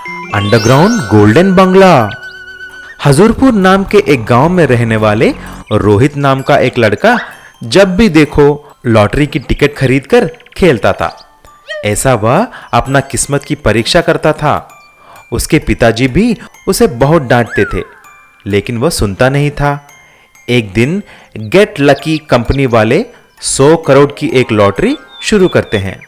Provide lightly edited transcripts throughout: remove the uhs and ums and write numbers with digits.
Underground golden बंगला। हजूरपुर नाम के एक गांव में रहने वाले रोहित नाम का एक लड़का जब भी देखो लॉटरी की टिकट खरीदकर खेलता था। ऐसा वह अपना किस्मत की परीक्षा करता था। उसके पिताजी भी उसे बहुत डांटते थे, लेकिन वह सुनता नहीं था। एक दिन गेट लकी कंपनी वाले 100 करोड़ की एक लॉटरी शुरू करते हैं।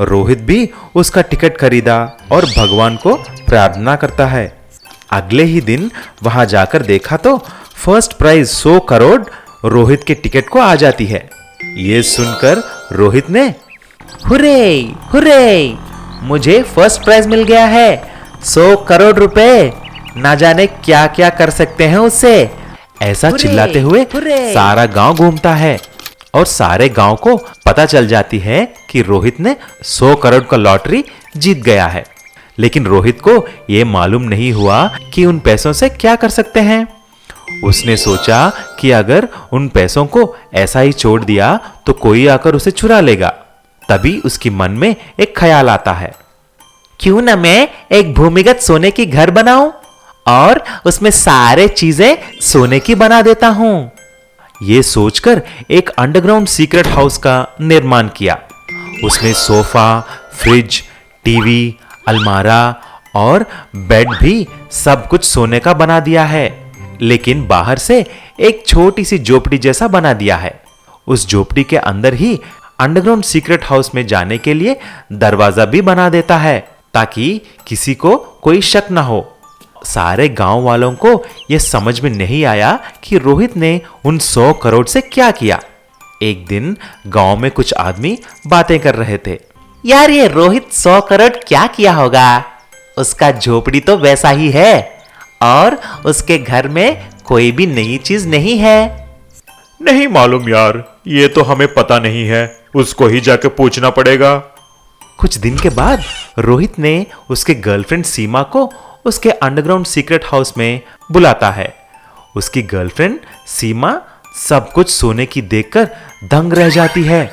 रोहित भी उसका टिकट खरीदा और भगवान को प्रार्थना करता है। अगले ही दिन वहां जाकर देखा तो फर्स्ट प्राइज 100 करोड़ रोहित के टिकट को आ जाती है। ये सुनकर रोहित ने हुर्रे हुर्रे, मुझे फर्स्ट प्राइज मिल गया है, 100 करोड़ रुपए, ना जाने क्या क्या कर सकते हैं उससे, ऐसा चिल्लाते हुए सारा गांव घूमता है और सारे गांव को पता चल जाती है कि रोहित ने 100 करोड़ का लॉटरी जीत गया है। लेकिन रोहित को यह मालूम नहीं हुआ कि उन पैसों से क्या कर सकते हैं। उसने सोचा कि अगर उन पैसों को ऐसा ही छोड़ दिया तो कोई आकर उसे चुरा लेगा। तभी उसके मन में एक ख्याल आता है, क्यों ना मैं एक भूमिगत सोने की घर बनाऊं और उसमें सारे चीजें सोने की बना देता हूं। यह सोचकर एक अंडरग्राउंड सीक्रेट हाउस का निर्माण किया। उसमें सोफा, फ्रिज, टीवी, अलमारा और बेड भी सब कुछ सोने का बना दिया है, लेकिन बाहर से एक छोटी सी झोपड़ी जैसा बना दिया है। उस झोपड़ी के अंदर ही अंडरग्राउंड सीक्रेट हाउस में जाने के लिए दरवाजा भी बना देता है, ताकि किसी को कोई शक ना हो। सारे गांव वालों को यह समझ में नहीं आया कि रोहित ने उन 100 करोड़ से क्या किया। एक दिन गांव में कुछ आदमी बातें कर रहे थे। यार, ये रोहित 100 करोड़ क्या किया होगा? उसका झोपड़ी तो वैसा ही है और उसके घर में कोई भी नई चीज नहीं है। नहीं मालूम यार, ये तो हमें पता नहीं है, उसको ही जाके पूछना पड़ेगा। कुछ दिन के बाद रोहित ने उसके गर्लफ्रेंड सीमा को उसके अंडरग्राउंड सीक्रेट हाउस में बुलाता है। उसकी गर्लफ्रेंड सीमा सब कुछ सोने की देखकर दंग रह जाती है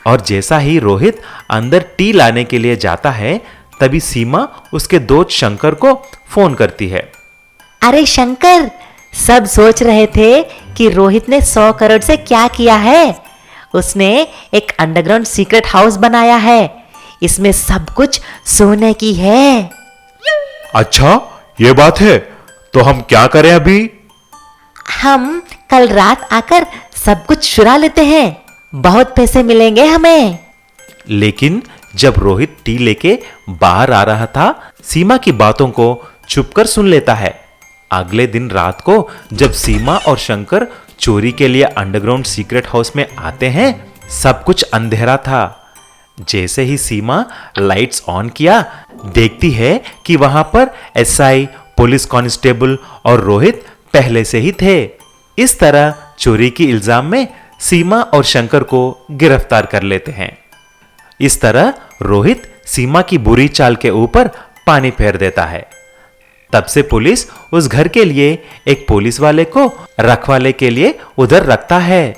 और जैसा ही रोहित अंदर टी लाने के लिए जाता है, तभी सीमा उसके दोस्त शंकर को फोन करती है। अरे शंकर, सब सोच रहे थे कि रोहित ने 100 करोड़ से क्या किया है। उसने एक अंडरग्राउंड सीक्रेट हाउस बनाया है, इसमें सब कुछ सोने की है। अच्छा, ये बात है, तो हम क्या करें अभी? हम कल रात आकर सब कुछ चुरा लेते हैं, बहुत पैसे मिलेंगे हमें। लेकिन जब रोहित टी लेके बाहर आ रहा था, सीमा की बातों को छुपकर सुन लेता है। अगले दिन रात को जब सीमा और शंकर चोरी के लिए अंडरग्राउंड सीक्रेट हाउस में आते हैं, सब कुछ अंधेरा था। जैसे ही सीमा लाइट्स ऑन किया, देखती है कि वहां पर एसआई, पुलिस कांस्टेबल और रोहित पहले से ही थे। इस तरह चोरी की इल्जाम में सीमा और शंकर को गिरफ्तार कर लेते हैं। इस तरह रोहित सीमा की बुरी चाल के ऊपर पानी फेर देता है। तब से पुलिस उस घर के लिए एक पुलिस वाले को रखवाले के लिए उधर रखता है।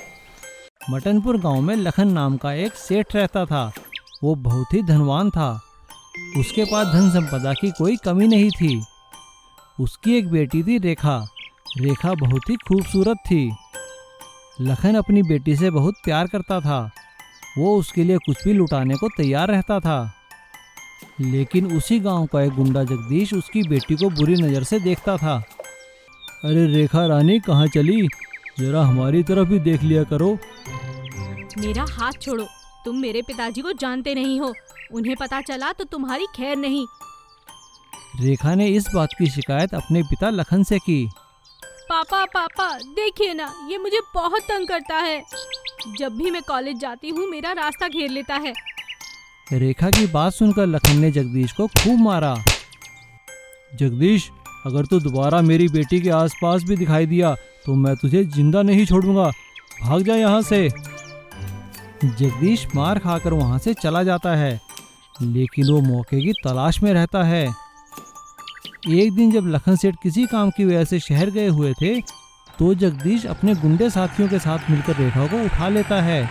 मटनपुर गांव में लखन नाम का एक सेठ रहता था। वो बहुत ही धनवान था। उसके पास धन संपदा की कोई कमी नहीं थी। उसकी एक बेटी थी रेखा। रेखा बहुत ही खूबसूरत थी। लखन अपनी बेटी से बहुत प्यार करता था। वो उसके लिए कुछ भी लुटाने को तैयार रहता था। लेकिन उसी गांव का एक गुंडा जगदीश उसकी बेटी को बुरी नज़र से देखता था। अरे रेखा रानी, कहाँ चली? जरा हमारी तरफ भी देख लिया करो। मेरा हाथ छोड़ो, तुम मेरे पिताजी को जानते नहीं हो, उन्हें पता चला तो तुम्हारी खैर नहीं। रेखा ने इस बात की शिकायत अपने पिता लखन से की। पापा पापा, देखिए ना, ये मुझे बहुत तंग करता है। जब भी मैं कॉलेज जाती हूँ मेरा रास्ता घेर लेता है। रेखा की बात सुनकर लखन ने जगदीश को खूब मारा। जगदीश, अगर तू दोबारा मेरी बेटी के आसपास भी दिखाई दिया तो मैं तुझे जिंदा नहीं छोड़ूंगा। भाग जा यहाँ से। जगदीश मार खाकर वहाँ से चला जाता है, लेकिन वो मौके की तलाश में रहता है। एक दिन जब लखन सेठ किसी काम की वजह से शहर गए हुए थे, तो जगदीश अपने गुंडे साथियों के साथ मिलकर रेखा को उठा लेता है।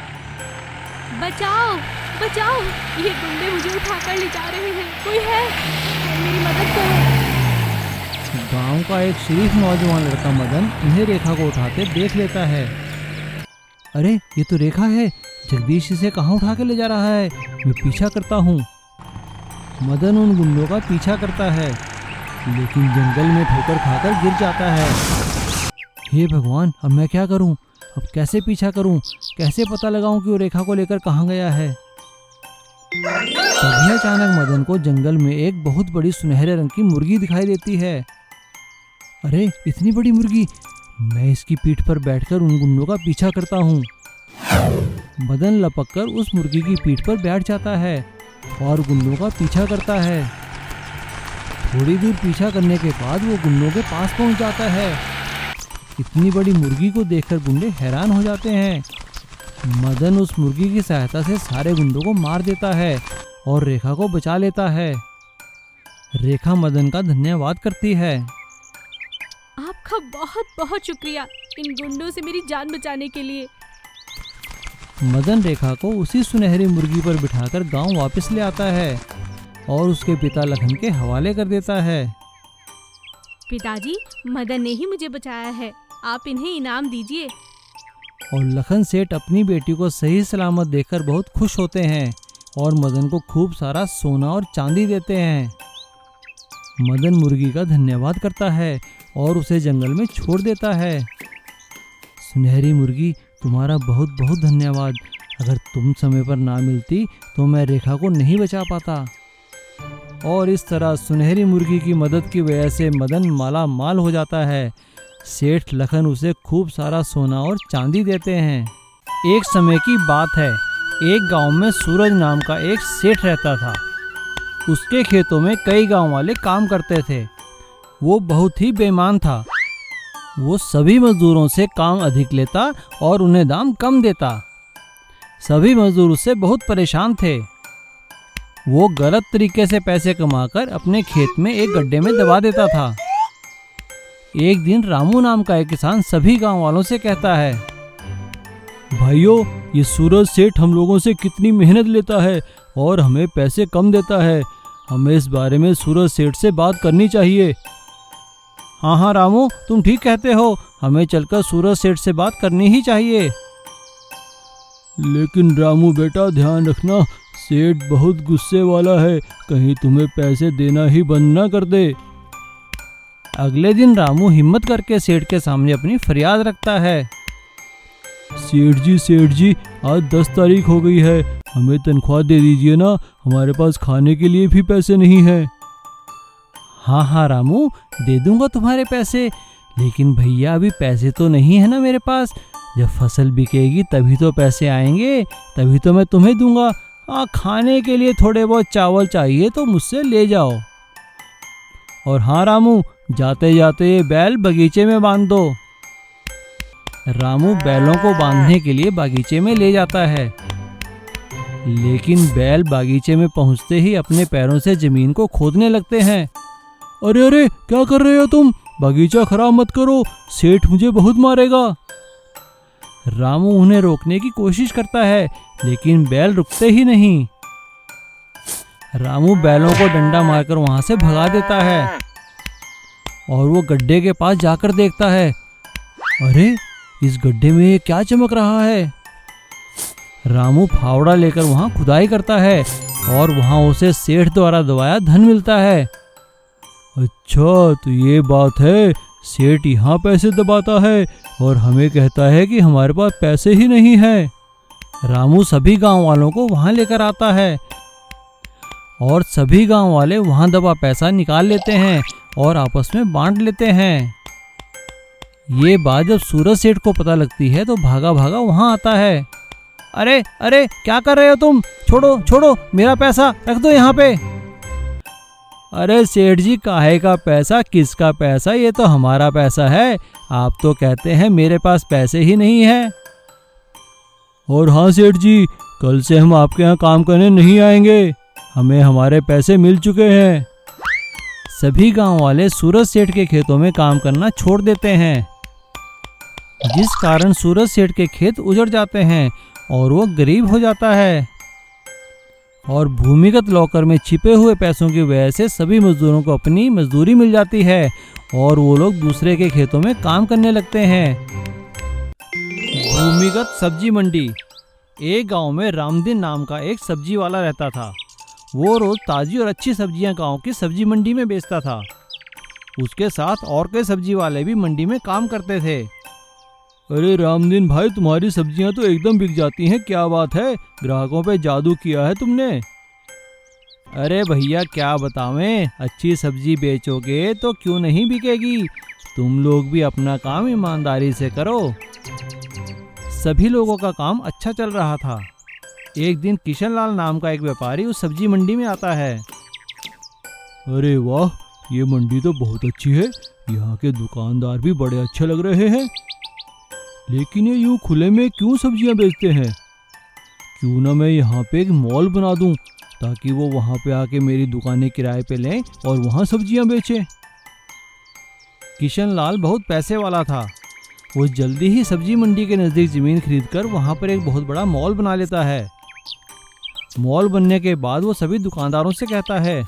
बचाओ बचाओ, ये गुंडे मुझे उठाकर ले जा रहे हैं, कोई है? मेरी मदद करो। गांव का एक शरीफ नौजवान लड़का मदन उन्हें रेखा को उठाते देख लेता है। अरे ये तो रेखा है, जगदीश इसे कहाँ उठा के ले जा रहा है। मैं पीछा करता हूँ। मदन उन गुंडों का पीछा करता है, लेकिन जंगल में ठोकर खाकर गिर जाता है। हे भगवान, अब मैं क्या करूँ? अब कैसे पीछा करूँ? कैसे पता लगाऊं कि वो रेखा को लेकर कहाँ गया है? तभी अचानक मदन को जंगल में एक बहुत बड़ी सुनहरे रंग की मुर्गी दिखाई देती है। अरे इतनी बड़ी मुर्गी! मैं इसकी पीठ पर बैठकर उन गुंडों का पीछा करता हूँ। मदन लपककर उस मुर्गी की पीठ पर बैठ जाता है और गुंडों का पीछा करता है। थोड़ी दूर पीछा करने के बाद वो गुंडों के पास पहुँच जाता है। इतनी बड़ी मुर्गी को देखकर गुंडे हैरान हो जाते हैं। मदन उस मुर्गी की सहायता से सारे गुंडों को मार देता है और रेखा को बचा लेता है। रेखा मदन का धन्यवाद करती है। आपका बहुत बहुत शुक्रिया इन गुंडों से मेरी जान बचाने के लिए। मदन रेखा को उसी सुनहरी मुर्गी पर बिठाकर गांव वापस ले आता है और उसके पिता लखन के हवाले कर देता है। पिताजी, मदन ने ही मुझे बचाया है, आप इन्हें इनाम दीजिए। और लखन सेठ अपनी बेटी को सही सलामत देखकर बहुत खुश होते हैं और मदन को खूब सारा सोना और चांदी देते हैं। मदन मुर्गी का धन्यवाद करता है और उसे जंगल में छोड़ देता है। सुनहरी मुर्गी, तुम्हारा बहुत बहुत धन्यवाद। अगर तुम समय पर ना मिलती तो मैं रेखा को नहीं बचा पाता। और इस तरह सुनहरी मुर्गी की मदद की वजह से मदन माला माल हो जाता है। सेठ लखन उसे खूब सारा सोना और चांदी देते हैं। एक समय की बात है, एक गांव में सूरज नाम का एक सेठ रहता था। उसके खेतों में कई गांव वाले काम करते थे। वो बहुत ही बेईमान था। वो सभी मजदूरों से काम अधिक लेता और उन्हें दाम कम देता। सभी मजदूर उससे बहुत परेशान थे। वो गलत तरीके से पैसे कमाकर अपने खेत में एक गड्ढे में दबा देता था। एक दिन रामू नाम का एक किसान सभी गांव वालों से कहता है, भाइयों, ये सूरज सेठ हम लोगों से कितनी मेहनत लेता है और हमें पैसे कम देता है। हमें इस बारे में सूरज सेठ से बात करनी चाहिए। हाँ रामू, तुम ठीक कहते हो, हमें चलकर सूरज सेठ से बात करनी ही चाहिए। लेकिन रामू बेटा, ध्यान रखना, सेठ बहुत गुस्से वाला है, कहीं तुम्हें पैसे देना ही बंद ना कर दे। अगले दिन रामू हिम्मत करके सेठ के सामने अपनी फरियाद रखता है। सेठ जी, आज 10 तारीख हो गई है, हमें तनख्वाह दे दीजिए ना, हमारे पास खाने के लिए भी पैसे नहीं हैं। हाँ रामू, दे दूंगा तुम्हारे पैसे, लेकिन भैया अभी पैसे तो नहीं है ना मेरे पास। जब फसल बिकेगी तभी तो पैसे आएंगे, तभी तो मैं तुम्हें दूंगा। खाने के लिए थोड़े बहुत चावल चाहिए तो मुझसे ले जाओ। और हाँ रामू, जाते जाते ये बैल बगीचे में बांध दो। रामू बैलों को बांधने के लिए बागीचे में ले जाता है, लेकिन बैल बागीचे में पहुंचते ही अपने पैरों से जमीन को खोदने लगते हैं। अरे क्या कर रहे हो तुम? बागीचा खराब मत करो, सेठ मुझे बहुत मारेगा। रामू उन्हें रोकने की कोशिश करता है, लेकिन बैल रुकते ही नहीं। रामू बैलों को डंडा मारकर वहां से भगा देता है और वो गड्ढे के पास जाकर देखता है। अरे, इस गड्ढे में ये क्या चमक रहा है? रामू फावड़ा लेकर वहां खुदाई करता है और वहां उसे सेठ द्वारा दबाया धन मिलता है। अच्छा, तो ये बात है, सेठ यहाँ पैसे दबाता है और हमें कहता है कि हमारे पास पैसे ही नहीं है। रामू सभी गांव वालों को वहां लेकर आता है और सभी गांव वाले वहां दबा पैसा निकाल लेते हैं और आपस में बांट लेते हैं। ये बात जब सूरज सेठ को पता लगती है तो भागा भागा वहां आता है। अरे क्या कर रहे हो तुम? छोड़ो, मेरा पैसा रख दो यहाँ पे। अरे सेठ जी, काहे का पैसा, किसका पैसा? ये तो हमारा पैसा है। आप तो कहते हैं मेरे पास पैसे ही नहीं है। और हाँ सेठ जी, कल से हम आपके यहाँ काम करने नहीं आएंगे, हमें हमारे पैसे मिल चुके हैं। सभी गांव वाले सूरज सेठ के खेतों में काम करना छोड़ देते हैं, जिस कारण सूरज सेठ के खेत उजड़ जाते हैं और वो गरीब हो जाता है। और भूमिगत लॉकर में छिपे हुए पैसों की वजह से सभी मजदूरों को अपनी मजदूरी मिल जाती है और वो लोग दूसरे के खेतों में काम करने लगते हैं। भूमिगत सब्जी मंडी। एक गांव में रामदीन नाम का एक सब्जी वाला रहता था। वो रोज ताजी और अच्छी सब्जियां गांव की सब्जी मंडी में बेचता था। उसके साथ और कई सब्जी वाले भी मंडी में काम करते थे। अरे रामदीन भाई, तुम्हारी सब्जियां तो एकदम बिक जाती हैं, क्या बात है? ग्राहकों पे जादू किया है तुमने। अरे भैया क्या बतावें, अच्छी सब्जी बेचोगे तो क्यों नहीं बिकेगी। तुम लोग भी अपना काम ईमानदारी से करो। सभी लोगों का काम अच्छा चल रहा था। एक दिन किशनलाल नाम का एक व्यापारी उस सब्जी मंडी में आता है। अरे वाह, ये मंडी तो बहुत अच्छी है। यहाँ के दुकानदार भी बड़े अच्छे लग रहे हैं। लेकिन ये यूं खुले में क्यों सब्जियां बेचते हैं? क्यों ना मैं यहाँ पे एक मॉल बना दूं, ताकि वो वहाँ पे आके मेरी दुकानें किराए पे लें और वहाँ सब्जियां बेचें। किशनलाल बहुत पैसे वाला था। वो जल्दी ही सब्जी मंडी के नज़दीक ज़मीन खरीदकर वहाँ पर एक बहुत बड़ा मॉल बना लेता है। मॉल बनने के बाद वो सभी दुकानदारों से कहता है,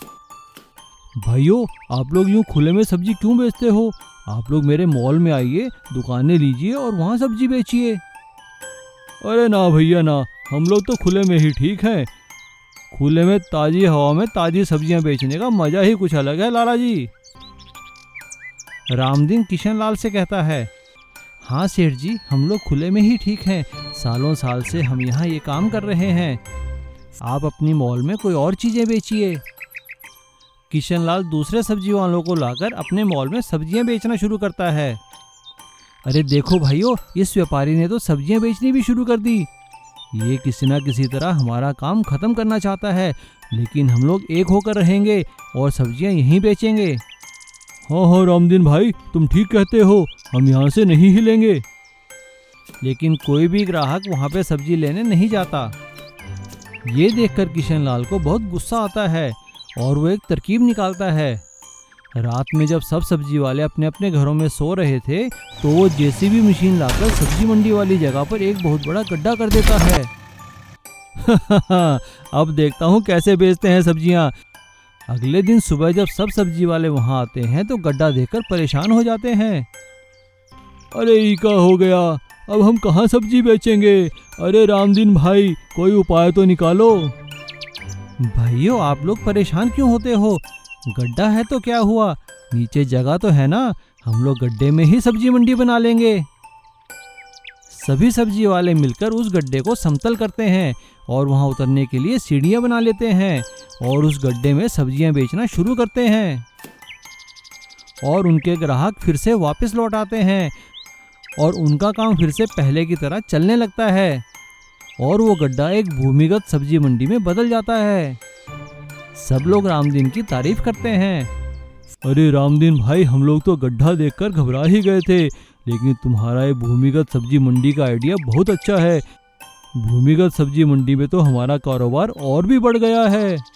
भाइयों, आप लोग यूं खुले में सब्जी क्यों बेचते हो? आप लोग मेरे मॉल में आइए, दुकानें लीजिए और वहाँ सब्जी बेचिए। अरे ना भैया ना, हम लोग तो खुले में ही ठीक हैं। खुले में ताज़ी हवा में ताज़ी सब्जियां बेचने का मज़ा ही कुछ अलग है लाला जी। रामदीन किशनलाल से कहता है, हाँ सेठ जी, हम लोग खुले में ही ठीक हैं। सालों साल से हम यहाँ ये काम कर रहे हैं। आप अपनी मॉल में कोई और चीज़ें बेचिए। किशनलाल दूसरे सब्जी वालों को लाकर अपने मॉल में सब्जियां बेचना शुरू करता है। अरे देखो भाइयों, इस व्यापारी ने तो सब्जियां बेचनी भी शुरू कर दी। ये किसी ना किसी तरह हमारा काम ख़त्म करना चाहता है, लेकिन हम लोग एक होकर रहेंगे और सब्जियां यहीं बेचेंगे। हाँ हाँ रामदीन भाई, तुम ठीक कहते हो, हम यहाँ से नहीं हिलेंगे। लेकिन कोई भी ग्राहक वहाँ पे सब्जी लेने नहीं जाता। ये देखकर किशनलाल को बहुत गुस्सा आता है और वो एक तरकीब निकालता है। रात में जब सब सब्जी वाले अपने अपने घरों में सो रहे थे, तो वो जेसीबी मशीन लाकर सब्जी मंडी वाली जगह पर एक बहुत बड़ा गड्ढा कर देता है। अब देखता हूँ कैसे बेचते हैं सब्जियाँ। अगले दिन सुबह जब सब सब्जी वाले वहाँ आते हैं तो गड्ढा देखकर परेशान हो जाते हैं। अरे ई का हो गया, अब हम कहाँ सब्जी बेचेंगे? अरे रामदीन भाई, कोई उपाय तो निकालो। भाइयों, आप लोग परेशान क्यों होते हो? गड्ढा है तो क्या हुआ, नीचे जगह तो है ना, हम लोग गड्ढे में ही सब्जी मंडी बना लेंगे। सभी सब्जी वाले मिलकर उस गड्ढे को समतल करते हैं और वहां उतरने के लिए सीढ़ियां बना लेते हैं और उस गड्ढे में सब्जियां बेचना शुरू करते हैं। और उनके ग्राहक फिर से वापस लौट आते हैं और उनका काम फिर से पहले की तरह चलने लगता है और वो गड्ढा एक भूमिगत सब्जी मंडी में बदल जाता है। सब लोग रामदीन की तारीफ करते हैं। अरे रामदीन भाई, हम लोग तो गड्ढा देखकर घबरा ही गए थे, लेकिन तुम्हारा ये भूमिगत सब्जी मंडी का आइडिया बहुत अच्छा है। भूमिगत सब्जी मंडी में तो हमारा कारोबार और भी बढ़ गया है।